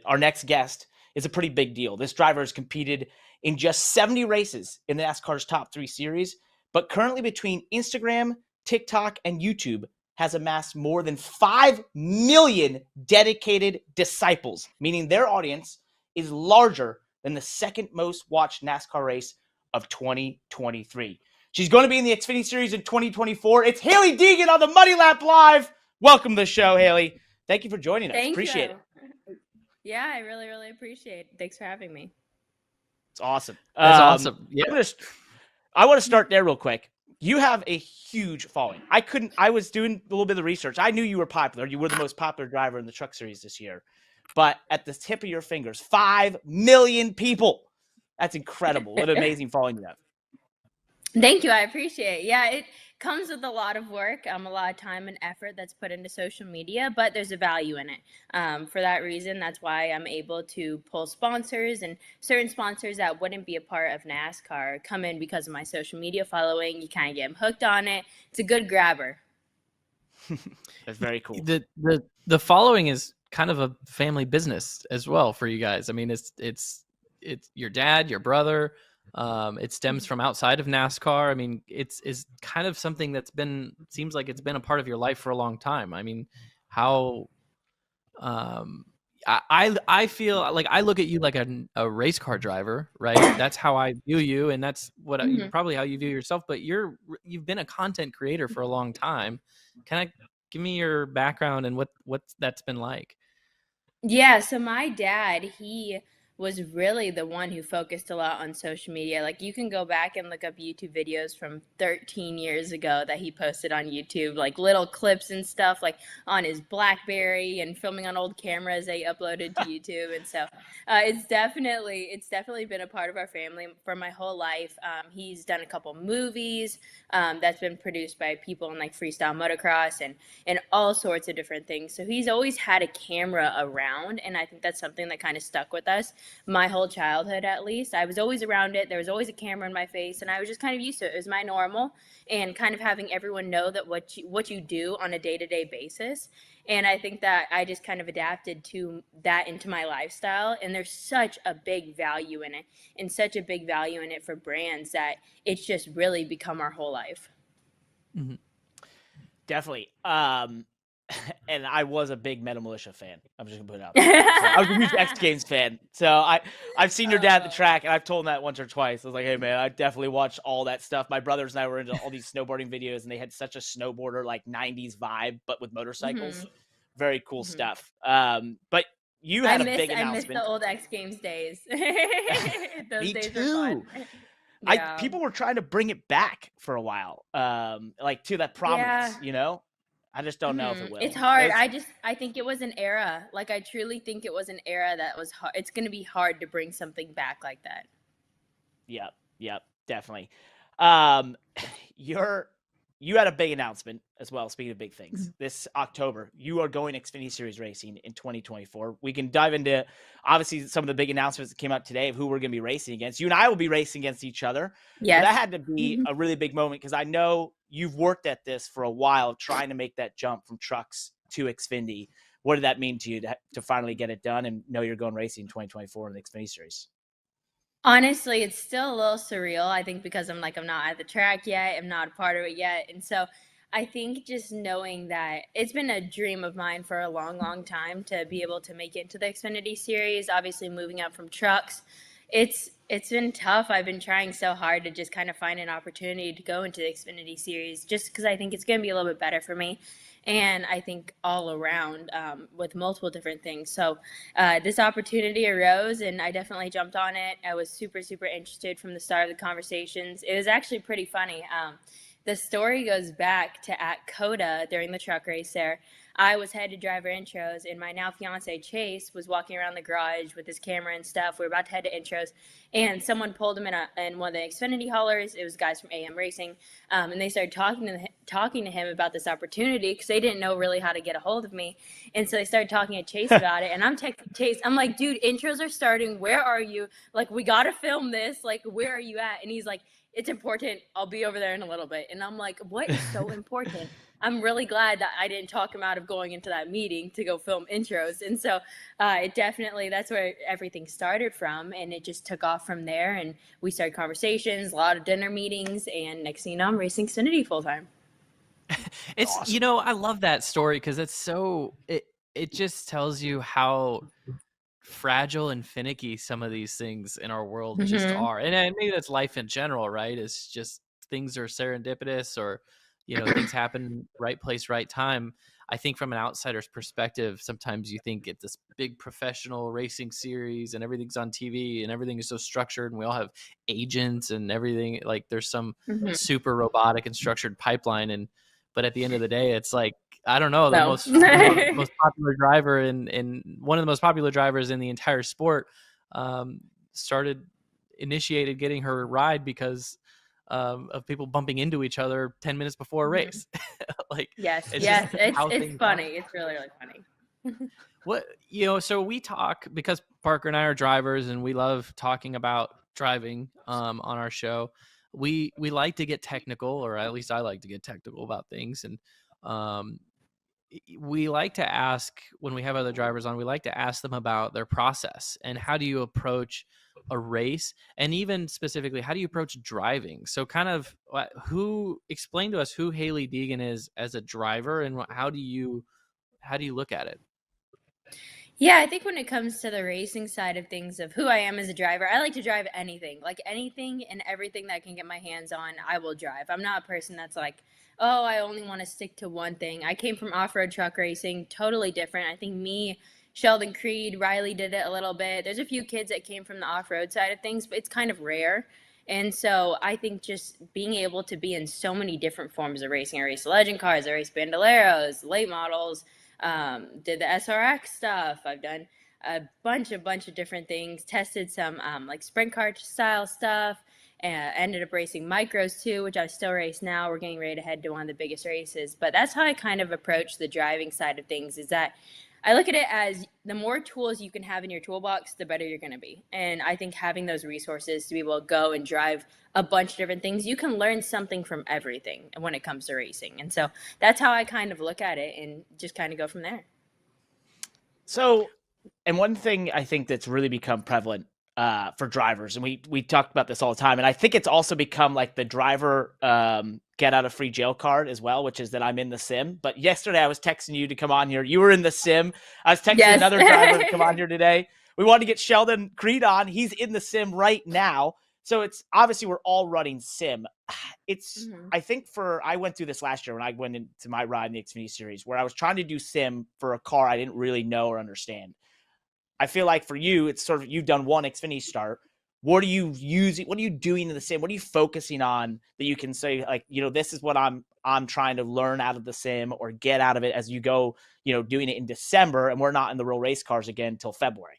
our next guest is a pretty big deal. This driver has competed in just 70 races in the NASCAR's top 3 series, but currently between Instagram, TikTok, and YouTube has amassed more than 5 million dedicated disciples, meaning their audience is larger than the second most watched NASCAR race of 2023. She's going to be in the Xfinity Series in 2024. It's Hailie Deegan on the Money Lap Live. Welcome to the show, Hailie. Thank you for joining us. Appreciate it. Yeah, I really, really appreciate it. Thanks for having me. It's awesome. That's awesome. Yeah. I want to start there real quick. You have a huge following. I was doing a little bit of research. I knew you were popular. You were the most popular driver in the Truck Series this year. But at the tip of your fingers, 5 million people. That's incredible. What an amazing following you have. Thank you. I appreciate it. Yeah, it comes with a lot of work, a lot of time and effort that's put into social media, but there's a value in it. For that reason, that's why I'm able to pull sponsors, and certain sponsors that wouldn't be a part of NASCAR come in because of my social media following. You kind of get them hooked on it. It's a good grabber. That's very cool. The following is kind of a family business as well for you guys. I mean, it's your dad, your brother. It stems from outside of NASCAR. I mean, it's kind of something that's seems like it's been a part of your life for a long time. I mean, how, I feel like I look at you like a race car driver, right? That's how I view you. And that's what probably how you view yourself, but you've been a content creator for a long time. Give me your background and what that's been like? Yeah. So my dad, he was really the one who focused a lot on social media. Like, you can go back and look up YouTube videos from 13 years ago that he posted on YouTube, like little clips and stuff, like on his BlackBerry and filming on old cameras that he uploaded to YouTube. And so it's definitely been a part of our family for my whole life. He's done a couple movies that's been produced by people in like freestyle motocross and all sorts of different things. So he's always had a camera around, and I think that's something that kind of stuck with us my whole childhood. At least I was always around it. There was always a camera in my face, and I was just kind of used to it. It was my normal, and kind of having everyone know that what you do on a day-to-day basis. And I think that I just kind of adapted to that into my lifestyle, and there's such a big value in it, and such a big value in it for brands that it's just really become our whole life. Mm-hmm. Definitely. And I was a big Metal Militia fan. I'm just gonna put it out there. So I was a huge X Games fan. So I've seen your dad at the track, and I've told him that once or twice. I was like, hey man, I definitely watched all that stuff. My brothers and I were into all these snowboarding videos, and they had such a snowboarder like 90s vibe, but with motorcycles. Mm-hmm. Very cool stuff. But you had a big announcement. I miss the old X Games days. Those Me days too. were fun. Yeah. People were trying to bring it back for a while, like to that prominence, you know. I just don't know if it will. It's hard. I think it was an era. Like, I truly think it was an era that was hard. It's going to be hard to bring something back like that. Yep, definitely. You had a big announcement as well. Speaking of big things, this October, you are going Xfinity Series racing in 2024. We can dive into, obviously, some of the big announcements that came out today of who we're going to be racing against. You and I will be racing against each other. Yes. That had to be a really big moment, because I know you've worked at this for a while, trying to make that jump from trucks to Xfinity. What did that mean to you to finally get it done and know you're going racing in 2024 in the Xfinity Series? Honestly, it's still a little surreal, I think, because I'm not at the track yet. I'm not a part of it yet. And so I think just knowing that it's been a dream of mine for a long, long time to be able to make it into the Xfinity Series, obviously moving up from trucks. It's been tough. I've been trying so hard to just kind of find an opportunity to go into the Xfinity Series, just because I think it's going to be a little bit better for me. And I think all around with multiple different things. So this opportunity arose, and I definitely jumped on it. I was super, super interested from the start of the conversations. It was actually pretty funny. The story goes back to at COTA during the truck race there. I was headed driver intros, and my now fiance Chase was walking around the garage with his camera and stuff. We were about to head to intros, and someone pulled him in one of the Xfinity haulers. It was guys from AM Racing, and they started talking to him about this opportunity, because they didn't know really how to get a hold of me. And so they started talking to Chase about it, and I'm texting Chase. I'm like, dude, intros are starting. Where are you? Like, we got to film this. Like, where are you at? And he's like, it's important. I'll be over there in a little bit. And I'm like, what is so important? I'm really glad that I didn't talk him out of going into that meeting to go film intros. And so it definitely, that's where everything started from. And it just took off from there. And we started conversations, a lot of dinner meetings. And next thing you know, I'm racing Xfinity full time. It's Awesome. I love that story because it's so it just tells you how fragile and finicky some of these things in our world just Mm-hmm. are. And maybe that's life in general, right? It's just things are serendipitous, or things happen right place, right time. I think from an outsider's perspective, sometimes you think it's this big professional racing series and everything's on TV and everything is so structured and we all have agents and everything. Like there's some Mm-hmm. super robotic and structured pipeline. But at the end of the day, it's like, I don't know, the No. most popular driver in one of the most popular drivers in the entire sport initiated getting her ride because of people bumping into each other 10 minutes before a Mm-hmm. race. Like, Yes. it's Yes. just how It's things funny. are. It's really, really funny. What, so we talk because Parker and I are drivers and we love talking about driving on our show. We like to get technical, or at least I like to get technical about things. And um, we like to ask, when we have other drivers on, we like to ask them about their process and how do you approach a race, and even specifically, how do you approach driving? So kind of explain to us who Hailie Deegan is as a driver, and how do you look at it? Yeah, I think when it comes to the racing side of things, of who I am as a driver, I like to drive anything. Like anything and everything that I can get my hands on, I will drive. I'm not a person that's like, oh, I only want to stick to one thing. I came from off-road truck racing, totally different. I think me, Sheldon Creed, Riley did it a little bit. There's a few kids that came from the off-road side of things, but it's kind of rare. And so I think just being able to be in so many different forms of racing. I race legend cars, I race bandoleros, late models, did the SRX stuff. I've done a bunch of different things. Tested some like sprint car style stuff. Ended up racing micros too, which I still race now. We're getting ready to head to one of the biggest races. But that's how I kind of approach the driving side of things. Is that I look at it as the more tools you can have in your toolbox, the better you're going to be. And I think having those resources to be able to go and drive a bunch of different things, you can learn something from everything when it comes to racing. And so that's how I kind of look at it and just kind of go from there. So, and one thing I think that's really become prevalent for drivers, and we talk about this all the time, and I think it's also become like the driver get out of free jail card as well, which is that I'm in the sim. But yesterday I was texting you to come on here. You were in the sim. I was texting Yes. another driver to come on here today. We wanted to get Sheldon Creed on. He's in the sim right now. So it's obviously we're all running sim. It's I think I went through this last year when I went into my ride in the Xfinity series where I was trying to do sim for a car I didn't really know or understand. I feel like for you, it's sort of you've done one Xfinity start. What are you using? What are you doing in the sim? What are you focusing on that you can say, like, this is what I'm trying to learn out of the sim or get out of it as you go, doing it in December, and we're not in the real race cars again until February.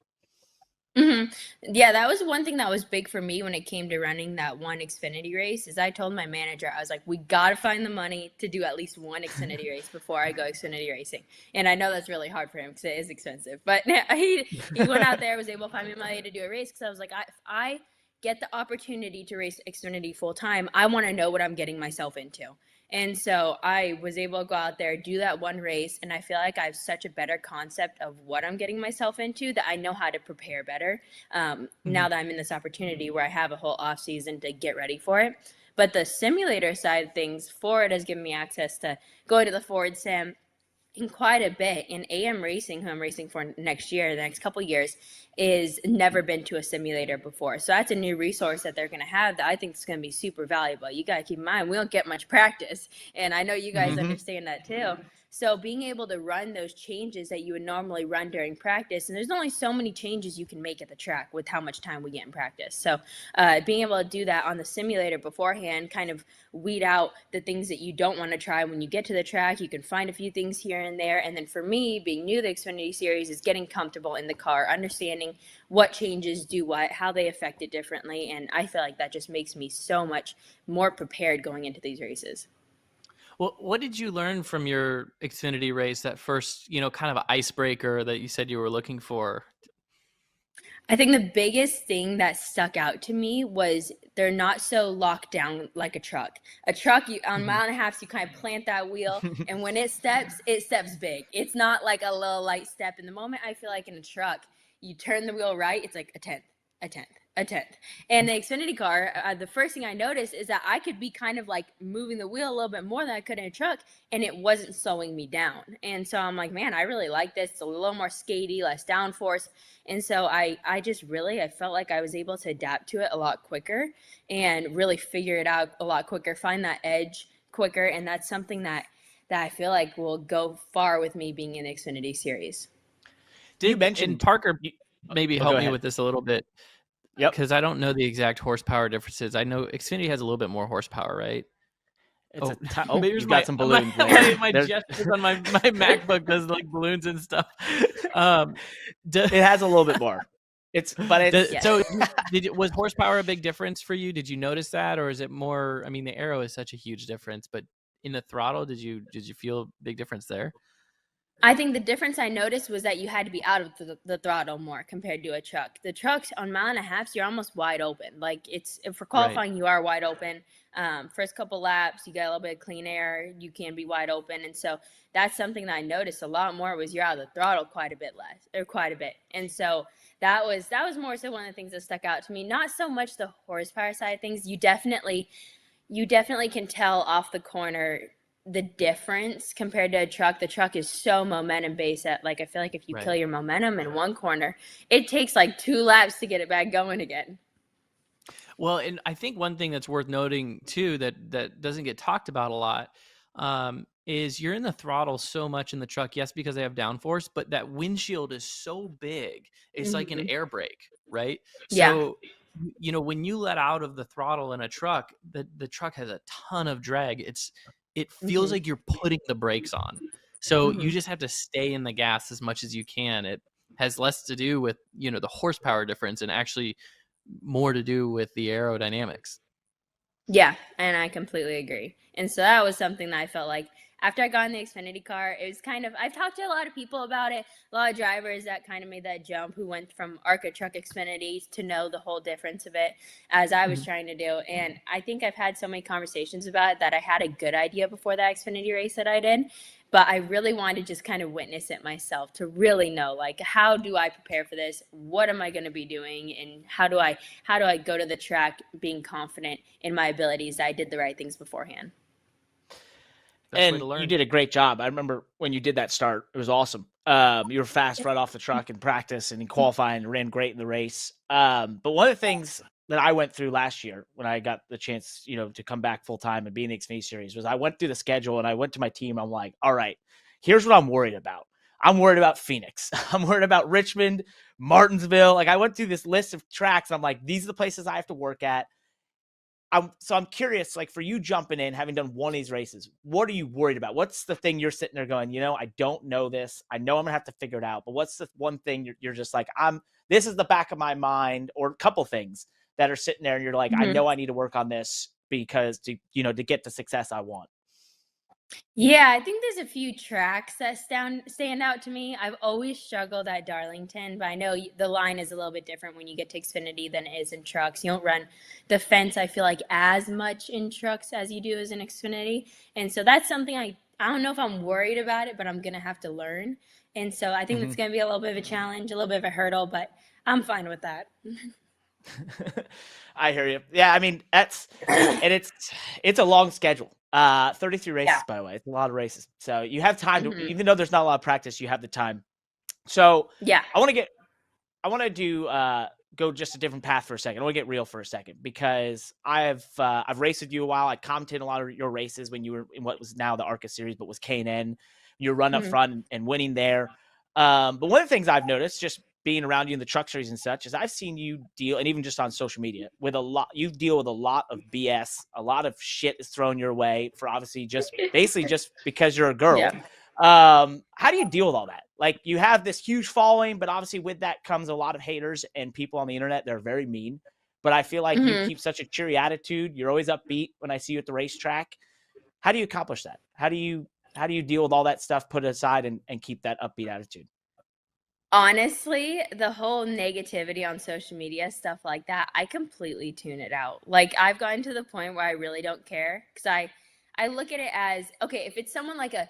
Mm-hmm. Yeah, that was one thing that was big for me when it came to running that one Xfinity race. Is I told my manager, I was like, we got to find the money to do at least one Xfinity race before I go Xfinity racing. And I know that's really hard for him because it is expensive. But he went out there, was able to find me money to do a race because I was like, if I get the opportunity to race Xfinity full time, I want to know what I'm getting myself into. And so I was able to go out there, do that one race, and I feel like I have such a better concept of what I'm getting myself into that I know how to prepare better now that I'm in this opportunity where I have a whole off season to get ready for it. But the simulator side of things, Ford has given me access to go to the Ford sim in quite a bit. And AM Racing, who I'm racing for next year, the next couple of years, is never been to a simulator before. So that's a new resource that they're going to have that I think is going to be super valuable. You got to keep in mind, we don't get much practice. And I know you guys understand that too. So being able to run those changes that you would normally run during practice, and there's only so many changes you can make at the track with how much time we get in practice. So being able to do that on the simulator beforehand, kind of weed out the things that you don't want to try when you get to the track. You can find a few things here and there. And then for me, being new to the Xfinity Series is getting comfortable in the car, understanding what changes do what, how they affect it differently. And I feel like that just makes me so much more prepared going into these races. Well, what did you learn from your Xfinity race, that first, kind of icebreaker that you said you were looking for? I think the biggest thing that stuck out to me was they're not so locked down like a truck. A truck, on mile and a half, you kind of plant that wheel, and when it steps big. It's not like a little light step. In the moment, I feel like in a truck, you turn the wheel right, it's like a tenth, a tenth, a tenth. And the Xfinity car, the first thing I noticed is that I could be kind of like moving the wheel a little bit more than I could in a truck, and it wasn't slowing me down. And so I'm like, man, I really like this. It's a little more skatey, less downforce. And so I felt like I was able to adapt to it a lot quicker and really figure it out a lot quicker, find that edge quicker. And that's something that I feel like will go far with me being in the Xfinity series. You mentioned, and Parker maybe help me ahead. with this a little bit. Yep. Because I don't know the exact horsepower differences. I know Xfinity has a little bit more horsepower, right? You've got some balloons. My gestures on my MacBook does like balloons and stuff. It has a little bit more. So was horsepower a big difference for you? Did you notice that, or is it more? I mean, the aero is such a huge difference, but in the throttle, did you feel a big difference there? I think the difference I noticed was that you had to be out of the throttle more compared to a truck. The trucks on mile and a half, you're almost wide open. Like for qualifying, right. You are wide open. First couple laps, you get a little bit of clean air. You can be wide open, and so that's something that I noticed a lot more was you're out of the throttle quite a bit. And so that was more so one of the things that stuck out to me. Not so much the horsepower side of things. You definitely can tell off the corner the difference compared to a truck. The truck is so momentum based that I feel like if you kill your momentum in one corner, it takes like 2 laps to get it back going again. Well, and I think one thing that's worth noting too that doesn't get talked about a lot is you're in the throttle so much in the truck. Yes, because they have downforce, but that windshield is so big. It's like an air brake, right? So when you let out of the throttle in a truck, the truck has a ton of drag. It feels like you're putting the brakes on. So you just have to stay in the gas as much as you can. It has less to do with, the horsepower difference and actually more to do with the aerodynamics. Yeah, and I completely agree. And so that was something that I felt like after I got in the Xfinity car, it was kind of, I've talked to a lot of people about it, a lot of drivers that kind of made that jump who went from ARCA truck Xfinity to know the whole difference of it as I was trying to do. And I think I've had so many conversations about it that I had a good idea before the Xfinity race that I did. But I really wanted to just kind of witness it myself to really know, how do I prepare for this? What am I going to be doing? And how do I go to the track being confident in my abilities that I did the right things beforehand? And you did a great job. I remember when you did that start, it was awesome. You were fast right off the truck in practice and in qualifying and ran great in the race. But one of the things that I went through last year when I got the chance, to come back full time and be in the Xfinity series was I went through the schedule and I went to my team. I'm like, all right, here's what I'm worried about. I'm worried about Phoenix. I'm worried about Richmond, Martinsville. I went through this list of tracks. I'm like, these are the places I have to work at. So I'm curious, for you jumping in, having done one of these races, what are you worried about? What's the thing you're sitting there going, I don't know this. I know I'm gonna have to figure it out, but what's the one thing you're just like, this is the back of my mind, or a couple things that are sitting there and you're like, I know I need to work on this because to get the success I want. Yeah, I think there's a few tracks that stand out to me. I've always struggled at Darlington, but I know the line is a little bit different when you get to Xfinity than it is in trucks. You don't run the fence, I feel like, as much in trucks as you do as in Xfinity. And so that's something I don't know if I'm worried about it, but I'm going to have to learn. And so I think it's going to be a little bit of a challenge, a little bit of a hurdle, but I'm fine with that. I hear you. Yeah, I mean, it's a long schedule. 33 races, by the way. It's a lot of races. So you have time to, even though there's not a lot of practice, you have the time. So I want to go just a different path for a second. I want to get real for a second because I've raced with you a while. I commented a lot of your races when you were in what was now the ARCA series, but was K&N. You're running up front and winning there. But one of the things I've noticed just being around you in the truck series and such is I've seen you deal, and even just on social media, you deal with a lot of BS. A lot of shit is thrown your way for obviously just because you're a girl. Yeah. How do you deal with all that? You have this huge following, but obviously with that comes a lot of haters and people on the internet. They're very mean, but I feel like you keep such a cheery attitude. You're always upbeat when I see you at the racetrack. How do you accomplish that? How do you deal with all that stuff, put it aside and keep that upbeat attitude? Honestly, the whole negativity on social media, stuff like that, I completely tune it out. Like, I've gotten to the point where I really don't care, because I look at it as, okay, if it's someone like a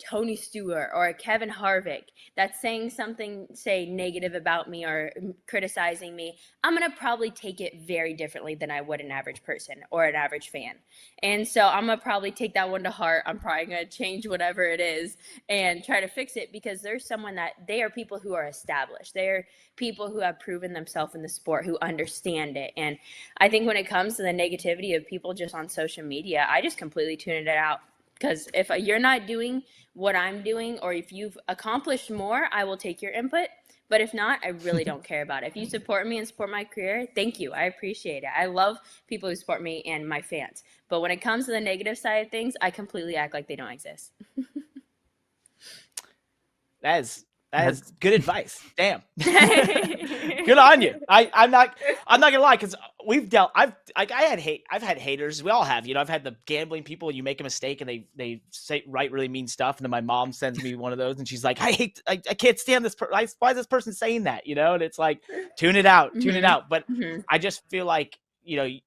Tony Stewart or a Kevin Harvick that's saying something, say, negative about me or criticizing me, I'm gonna probably take it very differently than I would an average person or an average fan. And so I'm gonna probably take that one to heart. I'm probably gonna change whatever it is and try to fix it, because there's someone that they are people who are established. They're people who have proven themselves in the sport, who understand it. And I think when it comes to the negativity of people just on social media, I just completely tune it out. Because if you're not doing what I'm doing, or if you've accomplished more, I will take your input. But if not, I really don't care about it. If you support me and support my career, thank you. I appreciate it. I love people who support me and my fans. But when it comes to the negative side of things, I completely act like they don't exist. That is good advice. Damn. Good on you. I'm not gonna lie, because I've had haters. We all have, I've had the gambling people. You make a mistake and they write really mean stuff, and then my mom sends me one of those and she's like, I can't stand this person. Why is this person saying that? And it's like, tune it out. But I just feel like,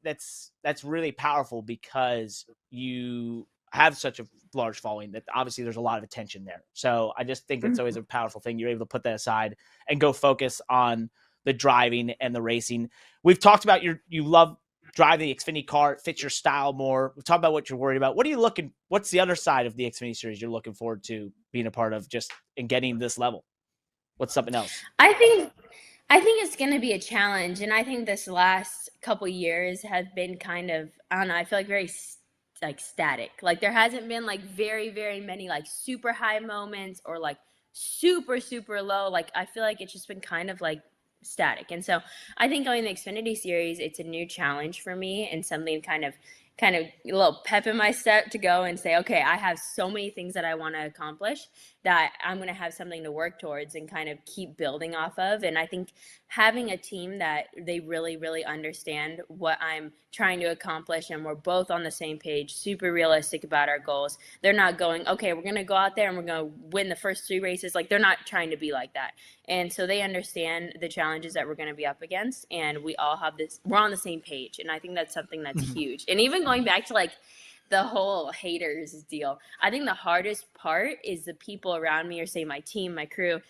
that's really powerful, because you have such a large following that obviously there's a lot of attention there. So I just think it's always a powerful thing. You're able to put that aside and go focus on the driving and the racing. We've talked about you love driving the Xfinity car. It fits your style more. We've talked about what you're worried about. What's the other side of the Xfinity series you're looking forward to being a part of, just in getting this level? What's something else? I think it's going to be a challenge. And I think this last couple years has been kind of, I don't know, I feel like very like static. Like, there hasn't been like very, very many like super high moments or like super, super low. Like, I feel like it's just been kind of like static. And so I think going to the Xfinity series, it's a new challenge for me, and something kind of a little pep in my step to go and say, okay, I have so many things that I want to accomplish, that I'm going to have something to work towards and kind of keep building off of. And I think having a team that they really, really understand what I'm trying to accomplish, and we're both on the same page, super realistic about our goals. They're not going, okay, we're going to go out there and we're going to win the first 3 races. Like, they're not trying to be like that. And so they understand the challenges that we're going to be up against, and we all have we're on the same page. And I think that's something that's huge. And even going back to like the whole haters deal, I think the hardest part is the people around me, or say my team, my crew,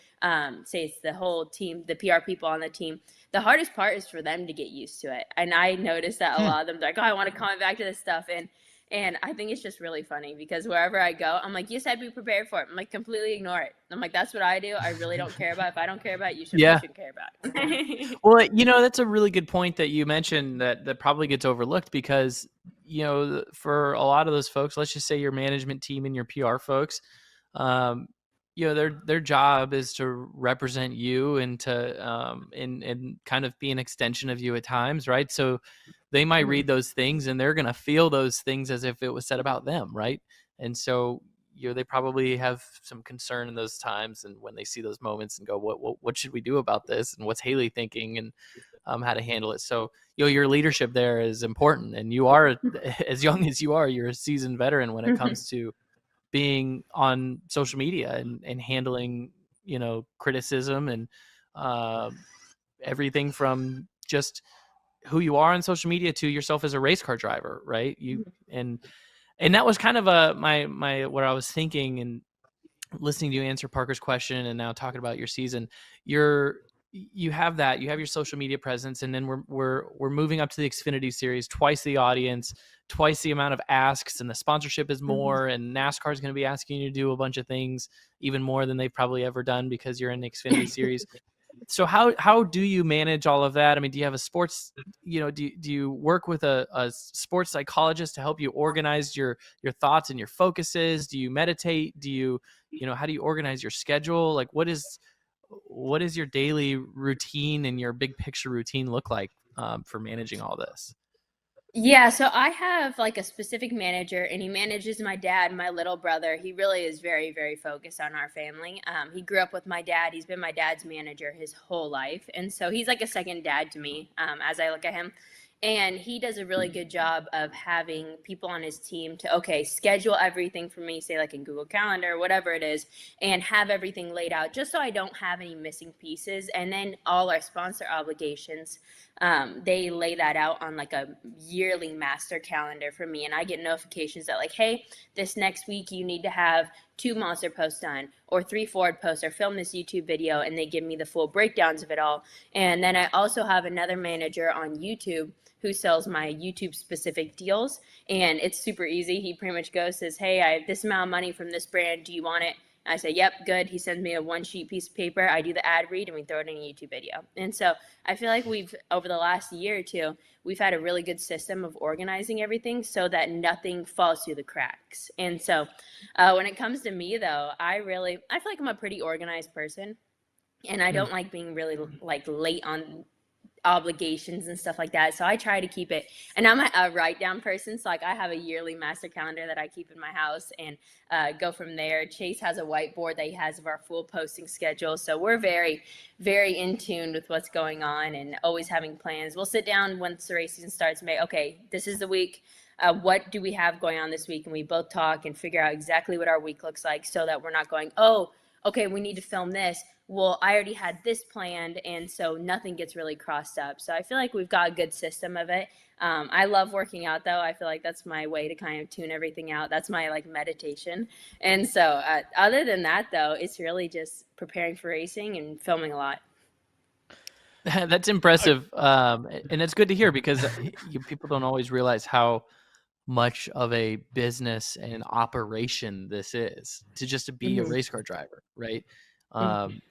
say it's the whole team, the PR people on the team. The hardest part is for them to get used to it. And I noticed that a lot of them are like, oh, I want to comment back to this stuff. And I think it's just really funny, because wherever I go, I'm like, you said be prepared for it. I'm like, completely ignore it. I'm like, that's what I do. I really don't care about it. If I don't care about it, you shouldn't care about it. Well, that's a really good point that you mentioned that probably gets overlooked, because, for a lot of those folks, let's just say your management team and your PR folks, their job is to represent you and to and kind of be an extension of you at times, right? So they might read those things and they're going to feel those things as if it was said about them, right? And so they probably have some concern in those times, and when they see those moments and go, what should we do about this, and what's Hailie thinking, and how to handle it. So your leadership there is important, and you are as young as you are, you're a seasoned veteran when it comes to being on social media and handling criticism and everything from just who you are on social media to yourself as a race car driver, right? And that was kind of my what I was thinking, and listening to you answer Parker's question and now talking about your season. You have your social media presence, and then we're moving up to the Xfinity series, twice the audience, twice the amount of asks, and the sponsorship is more, and NASCAR is going to be asking you to do a bunch of things, even more than they've probably ever done, because you're in the Xfinity series. So how do you manage all of that? I mean, do you have a sports, do you work with a sports psychologist to help you organize your thoughts and your focuses? Do you meditate? Do you, how do you organize your schedule? Like, what is your daily routine and your big picture routine look like for managing all this? Yeah, so I have like a specific manager, and he manages my dad, my little brother. He really is very, very focused on our family. He grew up with my dad. He's been my dad's manager his whole life. And so he's like a second dad to me as I look at him. And he does a really good job of having people on his team to, okay, schedule everything for me, say like in Google Calendar, whatever it is, and have everything laid out just so I don't have any missing pieces. And then all our sponsor obligations, they lay that out on like a yearly master calendar for me. And I get notifications that like, hey, this next week you need to have 2 monster posts done or 3 Ford posts or film this YouTube video. And they give me the full breakdowns of it all. And then I also have another manager on YouTube who sells my YouTube specific deals. And it's super easy. He pretty much goes, says, hey, I have this amount of money from this brand. Do you want it? I say, yep, good. He sends me a 1-sheet piece of paper. I do the ad read and we throw it in a YouTube video. And so I feel like we've, over the last year or two, we've had a really good system of organizing everything so that nothing falls through the cracks. And so when it comes to me though, I feel like I'm a pretty organized person, and I don't like being really like late on obligations and stuff like that. So I try to keep it, and I'm a write down person. So like I have a yearly master calendar that I keep in my house and go from there. Chase has a whiteboard that he has of our full posting schedule. So we're very, very in tune with what's going on and always having plans. We'll sit down once the race season starts and okay, this is the week. What do we have going on this week? And we both talk and figure out exactly what our week looks like so that we're not going, oh, okay, we need to film this. Well, I already had this planned, and so nothing gets really crossed up. So I feel like we've got a good system of it. I love working out, though. I feel like that's my way to kind of tune everything out. That's my like meditation. And so other than that, though, it's really just preparing for racing and filming a lot. That's impressive, and it's good to hear because people don't always realize how much of a business and operation this is to be a race car driver, right?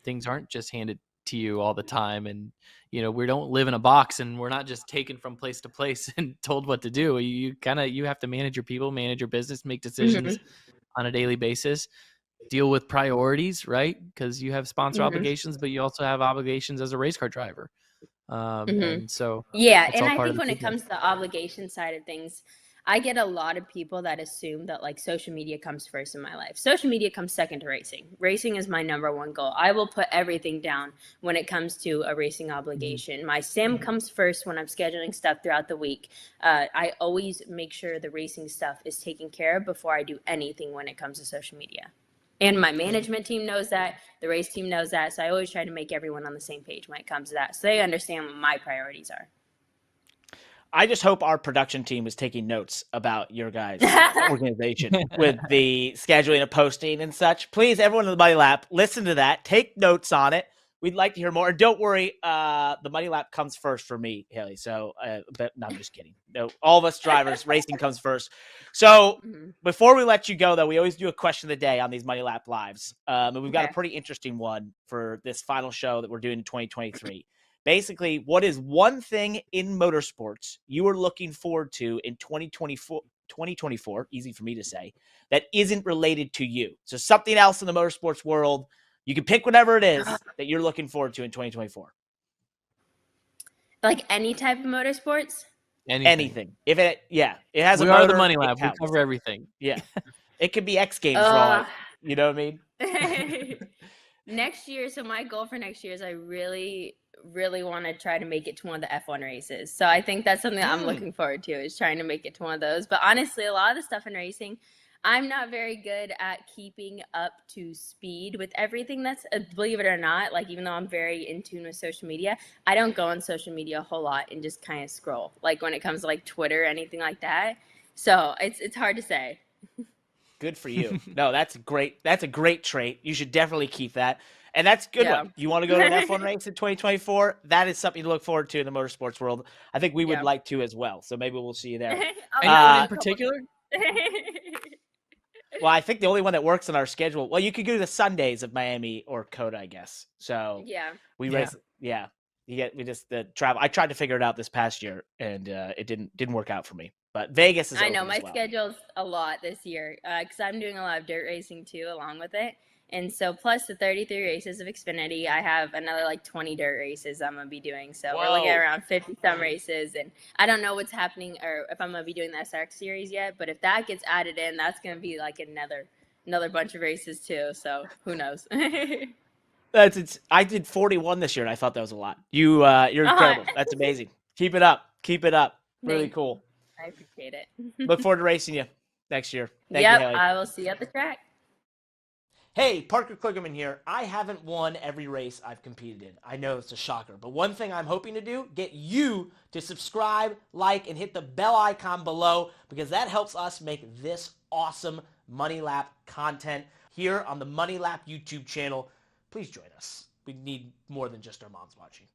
Things aren't just handed to you all the time, and we don't live in a box, and we're not just taken from place to place and told what to do. You have to manage your people, manage your business, make decisions on a daily basis, deal with priorities, right? Because you have sponsor obligations, but you also have obligations as a race car driver. And so and I think when it comes to the obligation side of things, I get a lot of people that assume that like social media comes first in my life. Social media comes second to racing. Racing is my number one goal. I will put everything down when it comes to a racing obligation. My sim comes first when I'm scheduling stuff throughout the week. I always make sure the racing stuff is taken care of before I do anything when it comes to social media. And my management team knows that. The race team knows that. So I always try to make everyone on the same page when it comes to that, so they understand what my priorities are. I just hope our production team is taking notes about your guys' organization with the scheduling of posting and such. Please, everyone in the Money Lap, listen to that. Take notes on it. We'd like to hear more. And don't worry, the Money Lap comes first for me, Hailie. So, but no, I'm just kidding. No, all of us drivers, racing comes first. So before we let you go, though, we always do a question of the day on these Money Lap lives. And we've got a pretty interesting one for this final show that we're doing in 2023. Basically, what is one thing in motorsports you are looking forward to in 2024, easy for me to say, that isn't related to you? So something else in the motorsports world, you can pick whatever it is that you're looking forward to in 2024. Like any type of motorsports? Anything. If it has a motor. We are the Money Lab. We cover everything. Yeah. It could be X Games for all, you know what I mean? Next year, so my goal for next year is I really want to try to make it to one of the F1 races. So I think that's something that I'm looking forward to, is trying to make it to one of those. But honestly, a lot of the stuff in racing, I'm not very good at keeping up to speed with everything that's, believe it or not, like even though I'm very in tune with social media, I don't go on social media a whole lot and just kind of scroll, like when it comes to like Twitter or anything like that. So it's hard to say. Good for you. No, that's great. That's a great trait. You should definitely keep that. And that's a good one. You want to go to an F1 race in 2024? That is something to look forward to in the motorsports world. I think we would like to as well. So maybe we'll see you there. Anyone in particular? Well, I think the only one that works on our schedule. Well, you could go to the Sundays of Miami or Coda, I guess. So we race. Yeah. We just the travel. I tried to figure it out this past year, and it didn't work out for me. But Vegas is. I know my schedule's a lot this year because I'm doing a lot of dirt racing too, along with it. And so plus the 33 races of Xfinity, I have another like 20 dirt races I'm going to be doing. So we're looking at around 50 some races. And I don't know what's happening or if I'm going to be doing the SRX series yet. But if that gets added in, that's going to be like another bunch of races too. So who knows? I did 41 this year, and I thought that was a lot. You're incredible. That's amazing. Keep it up. Keep it up. Really Thanks. cool. I appreciate it. Look forward to racing you next year. Thank you, Yep, Hailie. I will see you at the track. Hey, Parker Kligerman here. I haven't won every race I've competed in. I know it's a shocker, but one thing I'm hoping to do, get you to subscribe, like, and hit the bell icon below, because that helps us make this awesome Money Lap content here on the Money Lap YouTube channel. Please join us. We need more than just our moms watching.